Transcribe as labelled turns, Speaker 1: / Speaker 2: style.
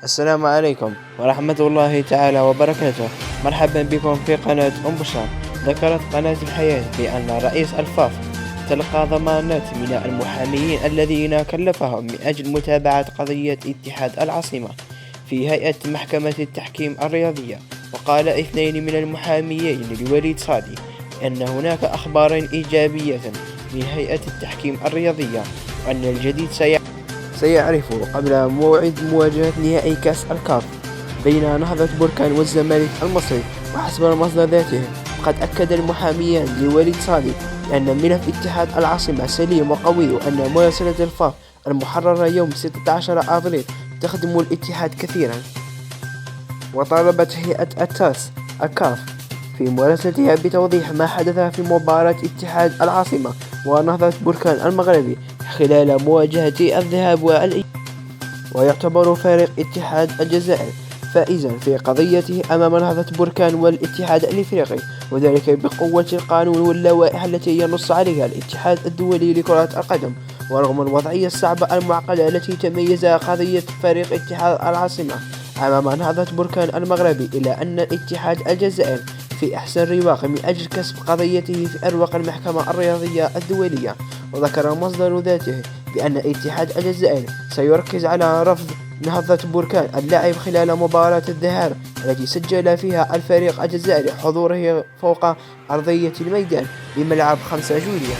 Speaker 1: السلام عليكم ورحمة الله تعالى وبركاته. مرحبا بكم في قناة بشار. ذكرت قناة الحياة بأن رئيس الفاف تلقى ضمانات من المحاميين الذين كلفهم من أجل متابعة قضية اتحاد العاصمة في هيئة محكمة التحكيم الرياضية. وقال اثنين من المحاميين لوليد صادي أن هناك أخبار إيجابية من هيئة التحكيم الرياضية، وأن الجديد سيعرف قبل موعد مواجهة نهائي كأس الكاف بين نهضة بركان والزمالك المصري. وحسب المصدر ذاته، قد أكد المحاميان لوليد صادق أن ملف اتحاد العاصمة سليم وقوي، وأن مراسلة الفاف المحررة يوم 16 أبريل تخدم الاتحاد كثيرا. وطالبت هيئة الكاف في مراسلتها بتوضيح ما حدث في مباراة اتحاد العاصمة ونهضة بركان المغربي خلال مواجهة الذهاب والإياب. ويعتبر فريق اتحاد الجزائر فائزا في قضيته أمام نهضة بركان والاتحاد الإفريقي، وذلك بقوة القانون واللوائح التي ينص عليها الاتحاد الدولي لكرة القدم. ورغم الوضعية الصعبة المعقدة التي تميز قضية فريق اتحاد العاصمة أمام نهضة بركان المغربي، إلا أن الاتحاد الجزائر في أحسن رواق من أجل كسب قضيته في أروق المحكمة الرياضية الدولية. وذكر مصدر ذاته بأن اتحاد الجزائر سيركز على رفض نهضة بركان اللعب خلال مباراة الذهاب التي سجل فيها الفريق الجزائري حضوره فوق أرضية الميدان بملعب 5 جويلية.